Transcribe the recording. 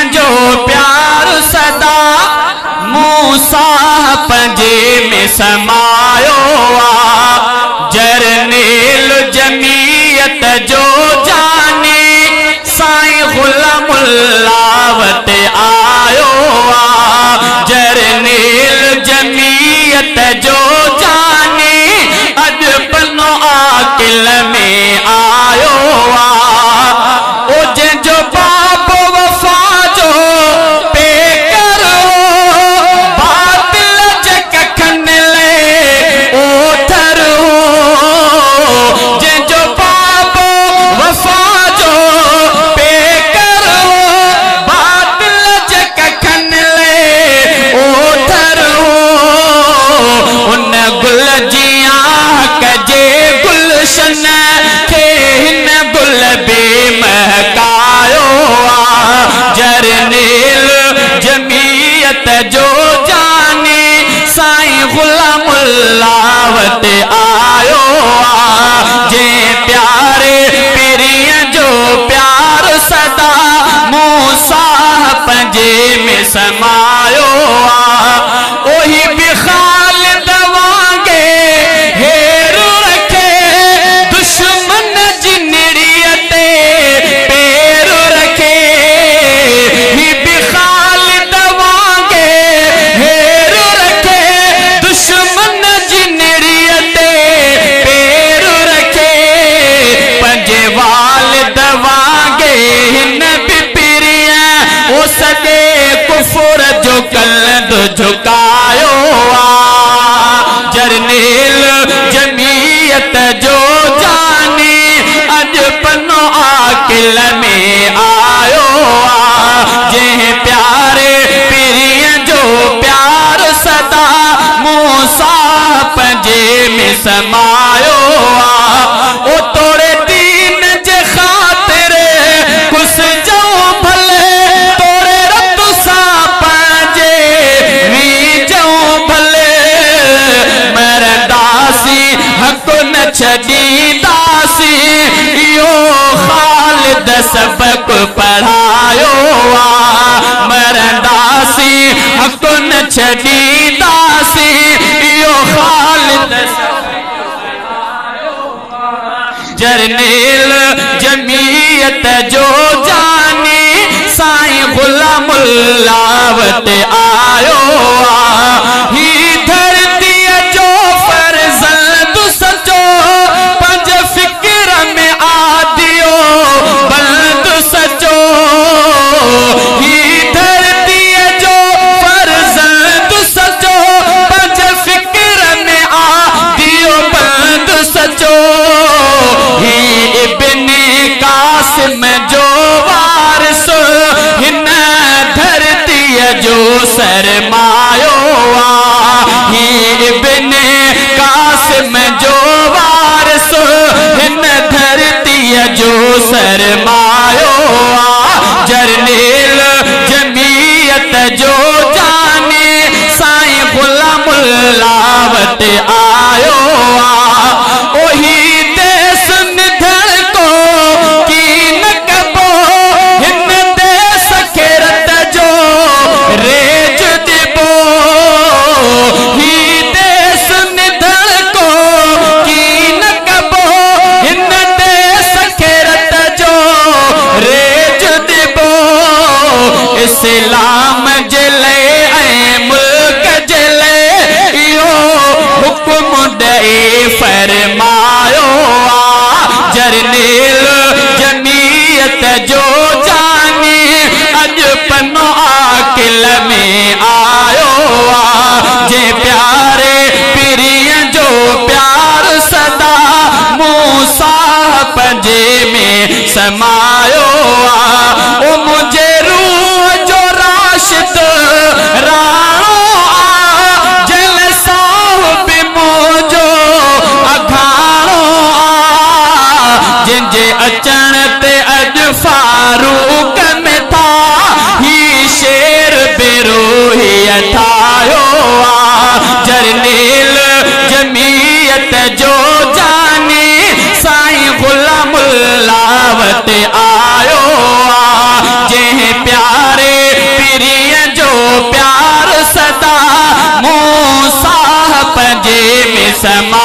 जो प्यार सदा मूसा पंजे में समायो आ। जरनेल जमीयत जो जाने साईं गुलामुल्लावत आयो आ। जरनेल जमीयत जो जाने अज पनो आकिल में आयो आ। ओ जो बाप वफा जो पे करो बातिल जक खन ले ओ थरो। जो बाप वफा जो पे करो बातिल जक खन ले ओ थरो। उन गुल जिया कजे गुलशन थे हिन गुल बे महकायो आ। जरनेल जमीयत जो जाने साईं गुलामुल्लावत आयो आ। जे प्यारे पिरिय जो प्यार सदा मूसा पंजे में समायो आ। ओही बिखाल दवांगे हेर रखे दुश्मन जिनड़ियते पैर रखे। ही बिखाल दवांगे हेर रखे दुश्मन जिनड़ियते पैर रखे। पंजे वाल दवांगे हिन पिपिरिय ओ सदे कुफर जो कलंद झुकायो आ। जरनेल जमीयत जो जाने अज पनो आकिल में आयो आ। जे प्यारे पिरिय जो प्यार सदा मूसा पंजे में समायो आ। ओ तोड़े दीन जे खातिर कुछ जाओ भले तोड़े रत सा पंजे वी जाओ भले। मरदासी हक न छॾींदासी इहो ख़ालिद सबक पढ़ायो आ। मरदासी हक न छॾींदासी इहो ख़ालिद जरनेल जमीयत जो जाने साईं गुलामुल्लावत आयो आ। ही धरती जो फर्जंद सचो पंज फिक्र में आदियो बंद सचो। ही धरती जो फर्जंद सचो पंज फिक्र में आदियो बंद सचो। ही इब्ने कासिम जो वारिस हिन धरती जो सरमायो आ। ही इब्ने कासिम जो वारिस हिन धरती जो सरमायो आ। जरनेल जमीयत जो जाने साईं गुलामुल्लावत आयो आ। ओही देश निधड़ को की न कबो हिन देश खेरत जो रेज दिबो। ही देश निधड़ को की न कबो हिन देश खेरत जो रेज दिबो। इस्लाम जले ऐं मुल्क जले इहो हुक्म दई फरमायो आ। जरनेल जमीयत जो जाने अज पनो आकिल में आयो आ। जे प्यारे पिरिय जो प्यार सदा मूसा पंजे में समायो आ। ओ मुझे रूह जो राशिद समा